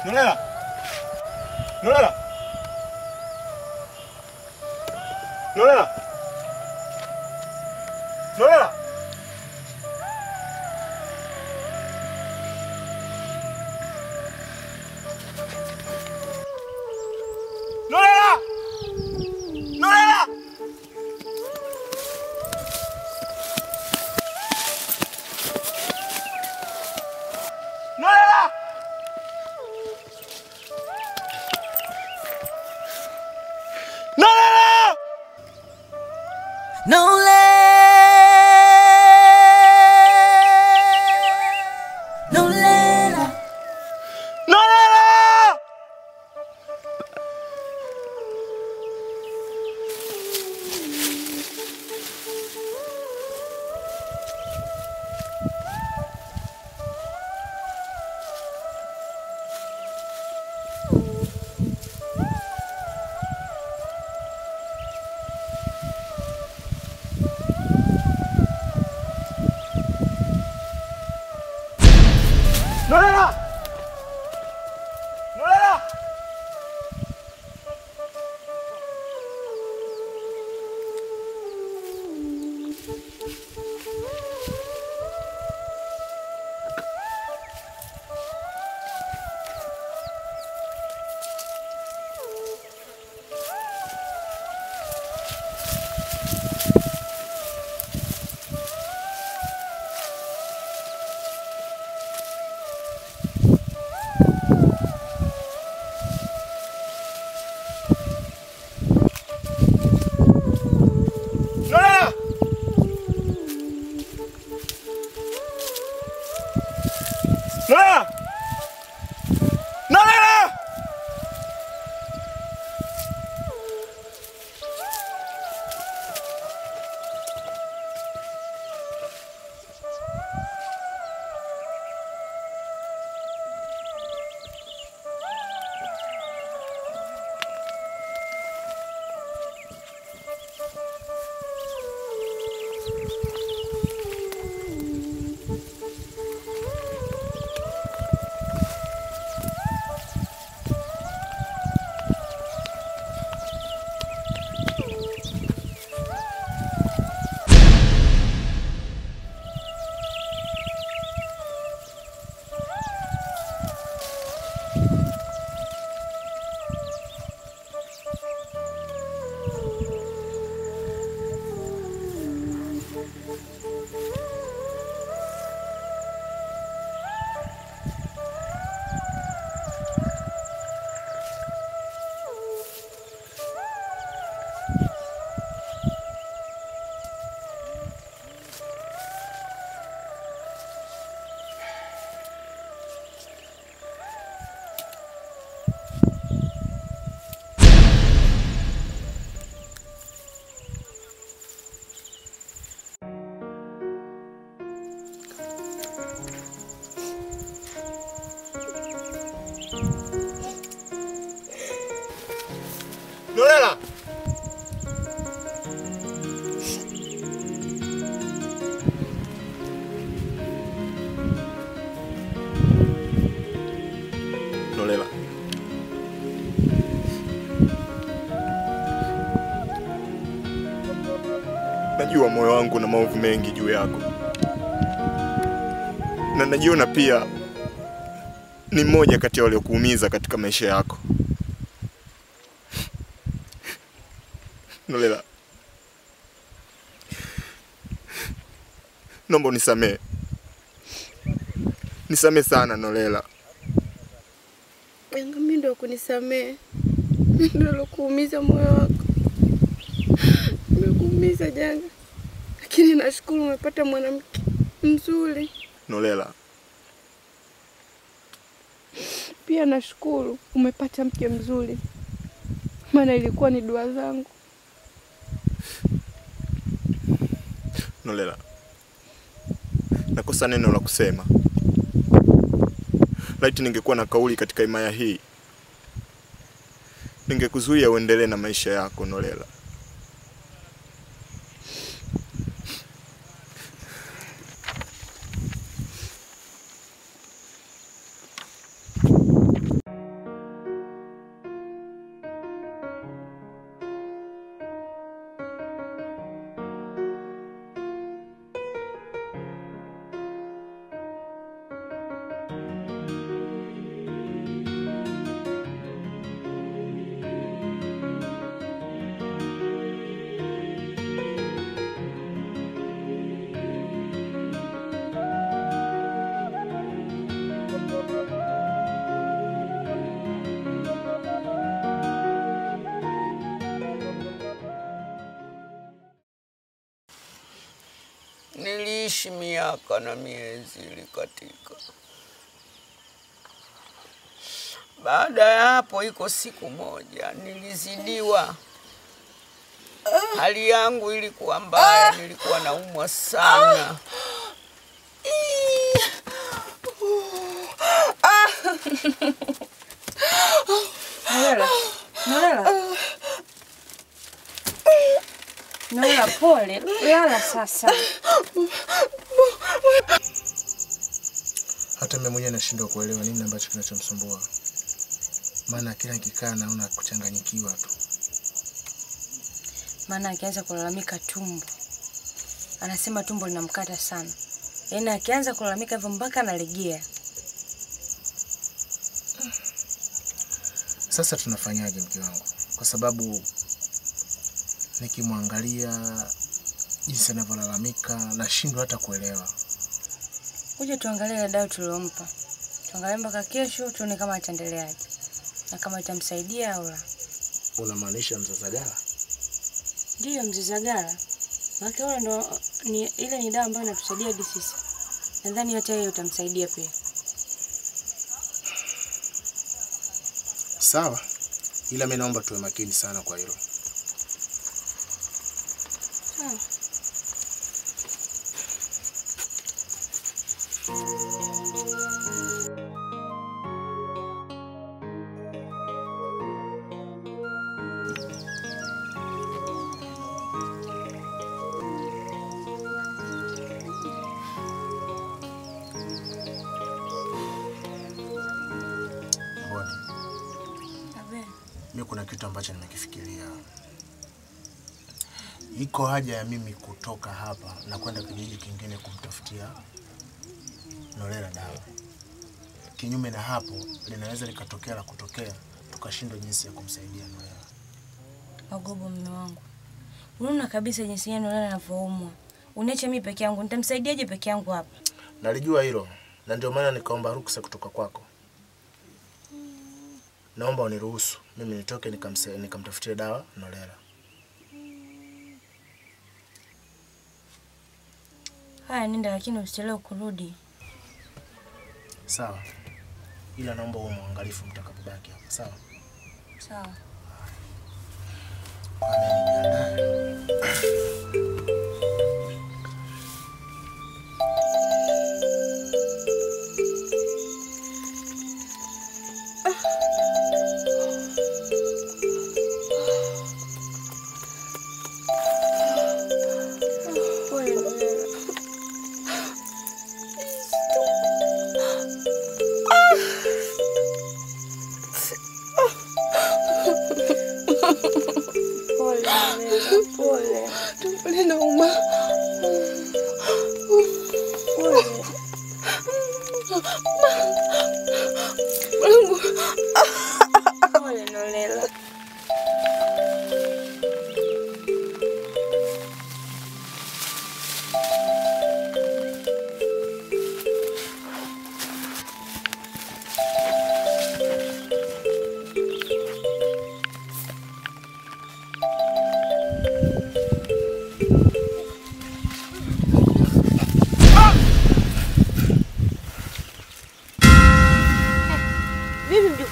Nolela! Nolela! Nolela! Nolela! Nolela! Nolela! Nolela! Nolela! Nolela! Nolela! Nolela! Nolela! Nolela! Nolela! Nolela! Nolela! Nolela! Nolela. Najua moyo wangu na maovu mengi juu yako. Na najiona pia ni mmoja kati ya waliokuumiza katika maisha yako. Nolela, naomba unisamehe. Nisamehe sana Nolela. Janga, mimi ndio kunisamehe. Mimi ndio kuumiza moyo wako. Nimekuumiza Janga. Lakini nashukuru umepata mwanamke mzuri. Nolela. Pia nashukuru umepata mke mzuri. Maana ilikuwa ni dua zangu. Nolela, nakosa neno la kusema. Laiti ningekuwa na kauli katika himaya hii, ningekuzuia uendelee na maisha yako Nolela. niliishi miaka na miezi ilikatika. Baada ya hapo, iko siku moja nilizidiwa. Hali yangu ilikuwa mbaya, nilikuwa naumwa sana. Noela, pole. Lala sasa. Hata mimi mwenyewe nashindwa kuelewa nini ambacho kinachomsumbua. Maana kila nikikaa naona kuchanganyikiwa tu. Maana akianza kulalamika tumbo. Anasema tumbo linamkata sana. Yaani akianza kulalamika hivyo mpaka analegea. Sasa tunafanyaje mke wangu? Kwa sababu nikimwangalia jinsi anavyolalamika nashindwa hata kuelewa. Uje tuangalie dawa tuliyompa. Tuangalie mpaka kesho tuone kama ataendeleaje. Na kama itamsaidia au la. Unamaanisha mzazagala? Ndio mzazagala. Maana ule ndo ile ni dawa ambayo inatusaidia hadi sisi. Nadhani hata yeye utamsaidia pia. Sawa. Ila mimi naomba tuwe makini sana kwa hilo. Sawa. Mimi kuna kitu ambacho nimekifikiria. Iko haja ya mimi kutoka hapa na kwenda kijiji kingine kumtafutia Nolela dawa. Kinyume na hapo, linaweza likatokea la kutokea, tukashindwa jinsi ya kumsaidia Nolela. Magobo mume wangu. Unaona kabisa jinsi yeye Nolela anavyoumwa. Uniache mimi peke yangu, nitamsaidiaje peke yangu hapa? Nalijua hilo, na ndio maana nikaomba ruksa kutoka kwako. Naomba uniruhusu mimi nitoke nikamtafutie dawa Nolela. Haya, nenda lakini usichelewe kurudi. Sawa. Ila naomba uwe mwangalifu mtakapobaki hapa, sawa? Sawa.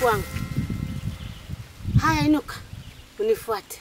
Wangu. Haya, inuka. Unifuate.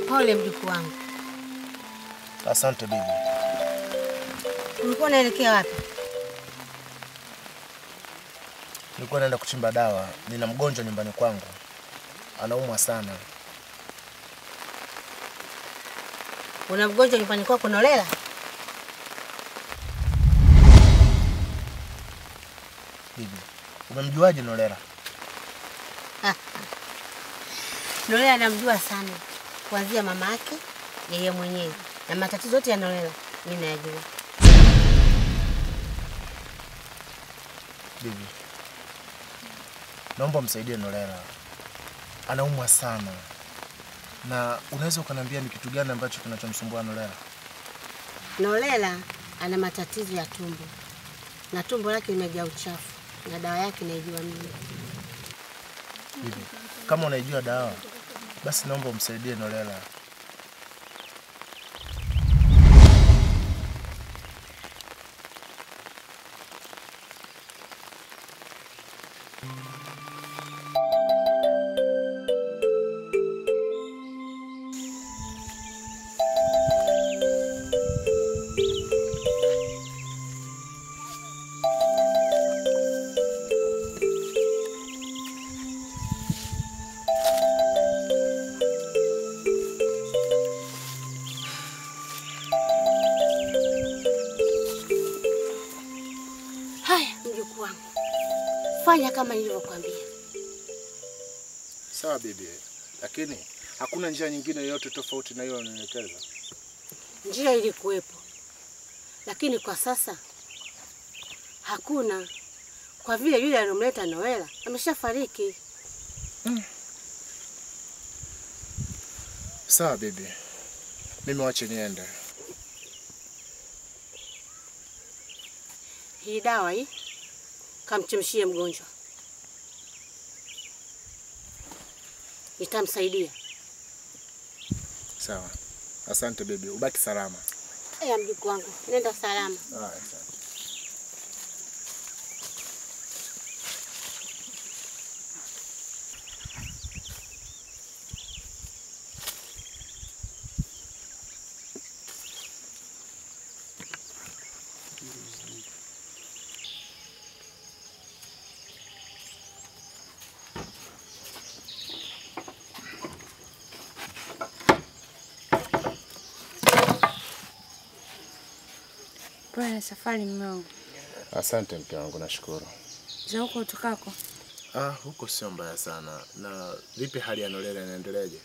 Pole mjukuu wangu. Asante bibi. Ulikuwa unaelekea wapi? Nilikuwa naenda kuchimba dawa. Nina mgonjwa nyumbani kwangu. Anaumwa sana. Una mgonjwa nyumbani kwako Nolela? Bibi, umemjuaje Nolela? Nolela namjua sana. Kuanzia mama yake, yeye mwenyewe. Na matatizo yote ya Nolela mimi nayajua. Bibi, naomba msaidie Nolela. Anaumwa sana. Na unaweza ukaniambia ni kitu gani ambacho kinachomsumbua Nolela? Nolela ana matatizo ya tumbo. Na tumbo lake limejaa uchafu. Na dawa yake naijua mimi. Bibi, kama unaijua dawa, basi naomba umsaidie Nolela. Fanya kama nilivyokuambia. Sawa bibi, lakini hakuna njia nyingine yoyote tofauti na hiyo unanielekeza. Njia ilikuwepo. Lakini kwa sasa hakuna, kwa vile yule aliyomleta Noela ameshafariki. Sawa bibi. Mimi wache niende. Hii dawa hii kamchemshie mgonjwa. Nitamsaidia. Sawa. Asante bibi, ubaki salama. Haya mjukuu wangu, nenda salama. Asante. Bwana safari mmeo. Asante mke wangu, nashukuru. Za huko utukako? Huko sio mbaya sana. Na vipi hali ya Nolela inaendeleaje?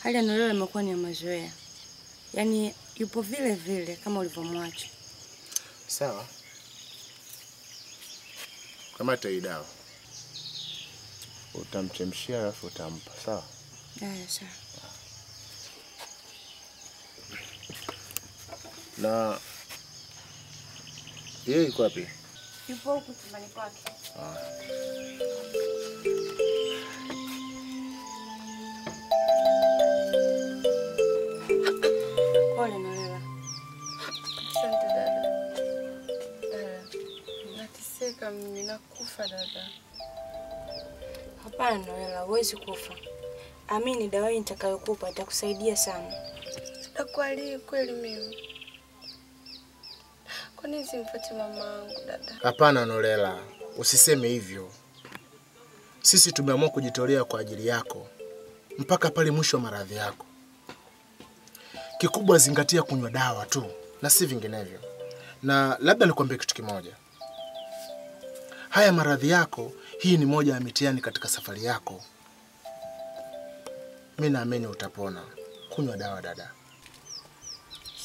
Hali ya Nolela imekuwa ni ya mazoea. Yaani yupo vile vile kama ulivyomwacha. Sawa. Kama hii dawa utamchemshia alafu utampa, sawa? Sawa. Na yeye yuko wapi? Yupo huko chumbani kwake. Pole Nolela. Asante dada. Nateseka mimi, nakufa dada. Hapana Nolela, huwezi kufa. Amini, dawa hii nitakayokupa itakusaidia sana. Sitakwali kweli mimi. Kwa nini simpate mamangu dada? Hapana Nolela, usiseme hivyo. Sisi tumeamua kujitolea kwa ajili yako mpaka pale mwisho wa maradhi yako. Kikubwa zingatia kunywa dawa tu na si vinginevyo. Na labda nikwambie kitu kimoja. Haya maradhi yako, hii ni moja ya mitihani katika safari yako. Mimi naamini utapona. Kunywa dawa dada.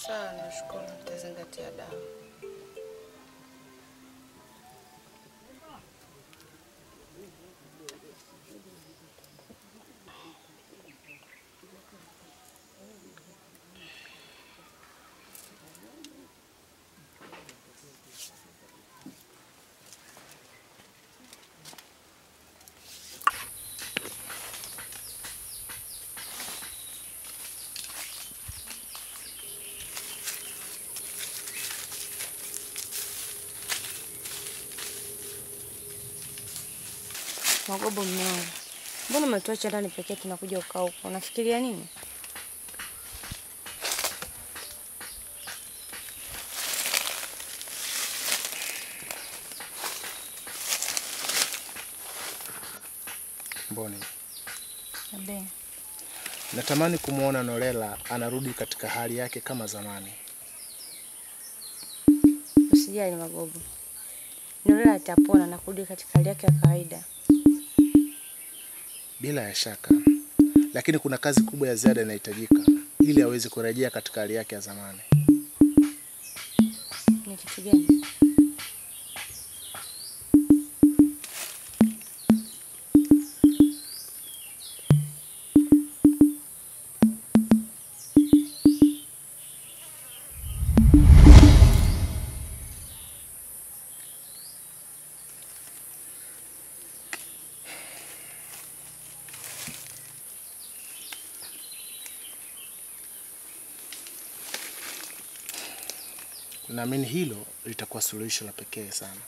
Sawa, nashukuru, nitazingatia dawa. Magobo mmeo. Mbona umetuacha ndani pekee tunakuja ukaa huko? Unafikiria nini? Mboni. Abe. Natamani kumuona Nolela anarudi katika hali yake kama zamani. Usijali Magogo. Nolela atapona na kurudi katika hali yake ya kawaida. Bila ya shaka. Lakini kuna kazi kubwa ya ziada inahitajika ili aweze kurejea katika hali yake ya zamani. Ni kitu gani? Naamini hilo litakuwa suluhisho la pekee sana.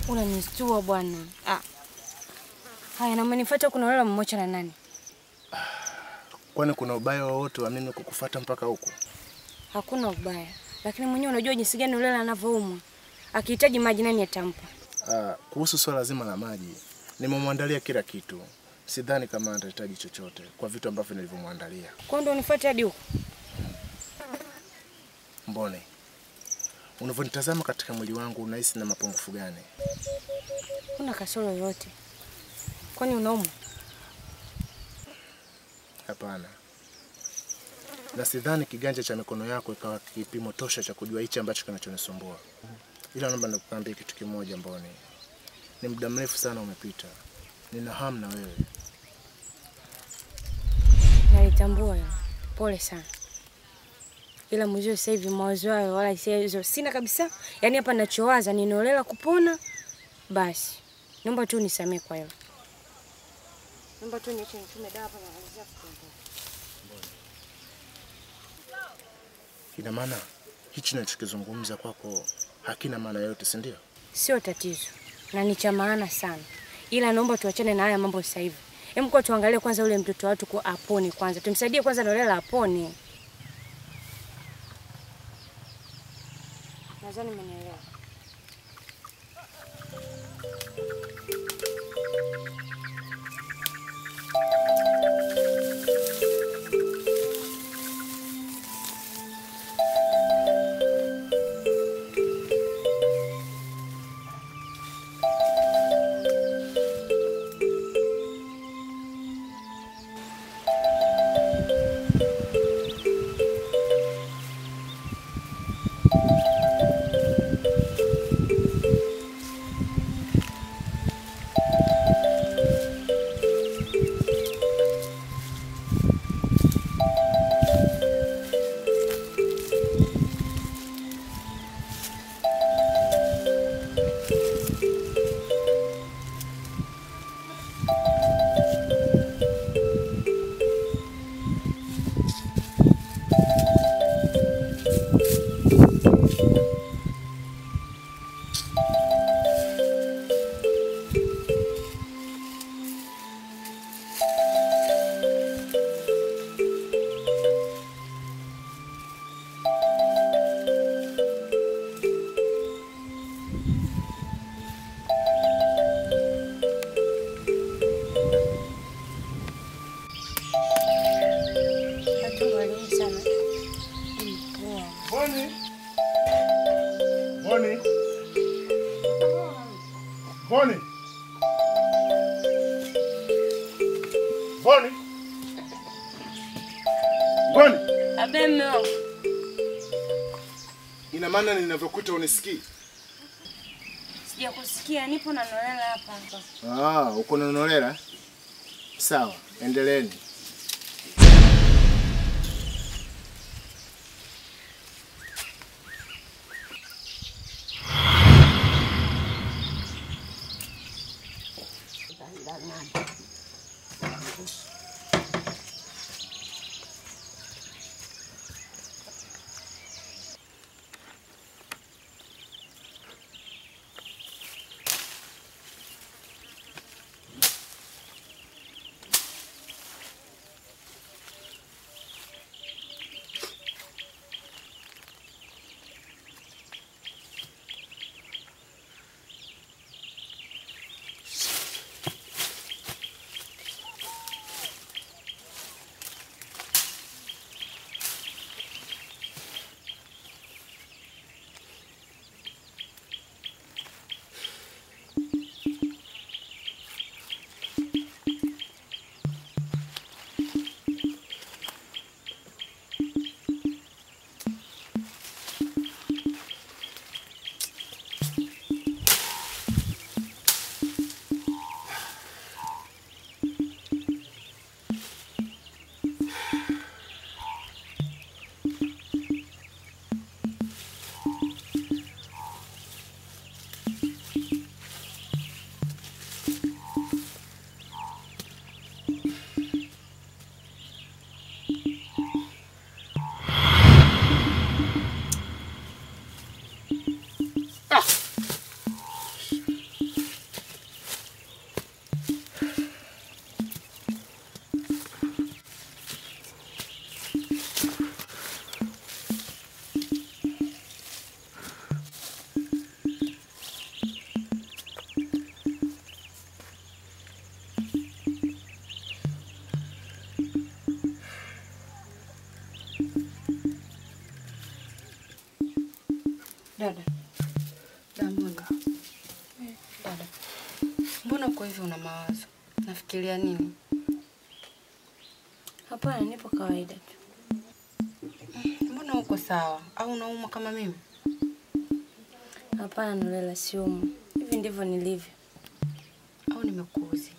Unanistua bwana. Haya, na umenifuata kuna Nolela mmoja na nani? Kwani kuna ubaya wowote wa mimi kukufuata mpaka huko? Hakuna ubaya. Lakini mwenyewe unajua jinsi gani Nolela anavyoumwa. Akihitaji maji nani atampa? Kuhusu swala zima la maji, nimemwandalia kila kitu. Sidhani kama atahitaji chochote kwa vitu ambavyo nilivyomwandalia. Kwa ndio unifuate hadi huko? Mbone, unavyonitazama katika mwili wangu unahisi na mapungufu gani? Kuna kasoro yoyote? Kwani unaumwa? Hapana. Na sidhani kiganja cha mikono yako ikawa kipimo tosha cha kujua hichi ambacho kinachonisumbua. Ila naomba nikuambie kitu kimoja Mbone. Ni muda mrefu sana umepita. Nina hamu na wewe. Nalitambua. Pole sana. Ila mzee sasa hivi mawazo hayo wala hisia hizo sina kabisa. Yaani hapa ninachowaza ni Nolela kupona. Basi. Naomba tu nisamee kwa hilo. Naomba tu niache nitume dawa hapa na anzia kutondoka. Ina maana hichi ninachokizungumza kwako hakina maana yote, si ndio? Sio tatizo. Na ni cha maana sana. Ila naomba tuachane na haya mambo sasa hivi. Hem, kwa tuangalie kwanza ule mtoto watu kwa apone kwanza. Tumsaidie kwanza Nolela apone. Nadhani mmenielewa. Mboni. Mboni. Mboni. Mboni. Mboni. Abe mume wangu. Ina maana ninavyokuita unisikii? Sijakusikia, nipo na Nolela hapa. Uko na Nolela? Sawa, endeleeni. Dada. Damona. Dada. Mbona uko hivi una mawazo? Nafikiria nini? Hapana, nipo kawaida tu. Mbona uko sawa? Au unauma kama mimi? Hapana Nolela, siumu. Hivi ndivyo nilivyo. Au nimekuuzi?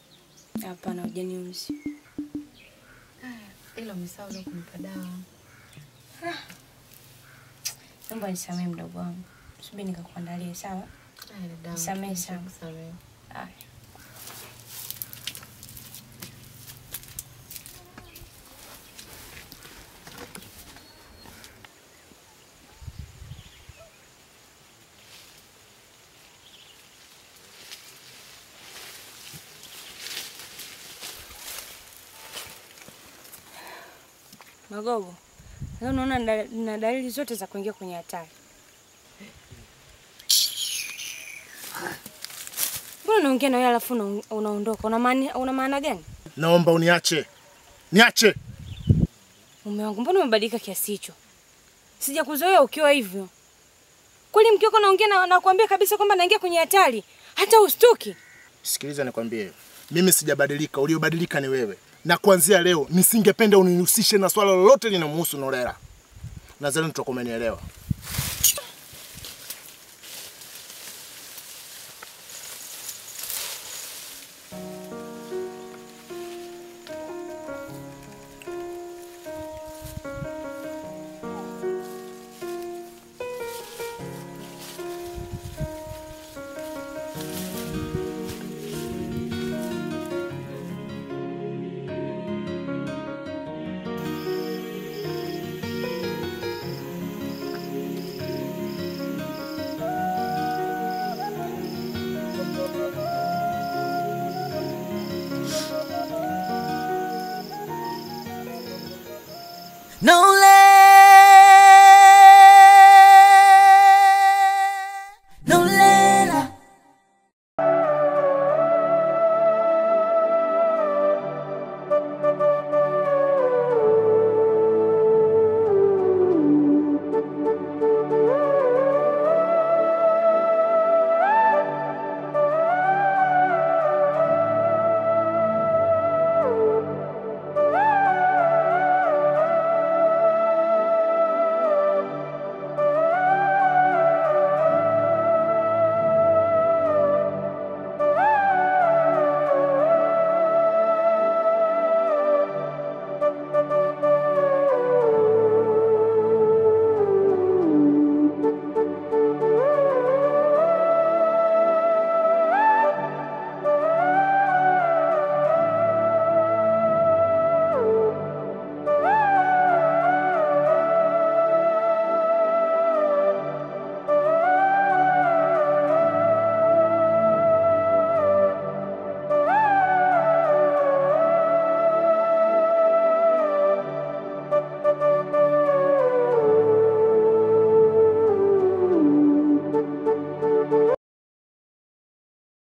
Hapana, hujaniuzi. Ila umesahau leo kunipa dawa. Naomba nisamehe mdogo wangu. Subiri nikakuandalia, sawa? Nisamehe sana. Haya. Magogo, leo naona na dalili zote za kuingia kwenye hatari. Mbona unaongea na wewe alafu unaondoka? Una maana gani? Naomba uniache. Niache. Mume wangu, mbona umebadilika kiasi hicho? Sijakuzoea ukiwa hivyo. Kwani mke wako naongea na kuambia kabisa kwamba naingia kwenye hatari, hata ustuki? Sikiliza nikwambie. Mimi sijabadilika, uliobadilika ni wewe. Na kuanzia leo nisingependa unihusishe na swala lolote linalomhusu Nolela. Nadhani tutakuwa umenielewa.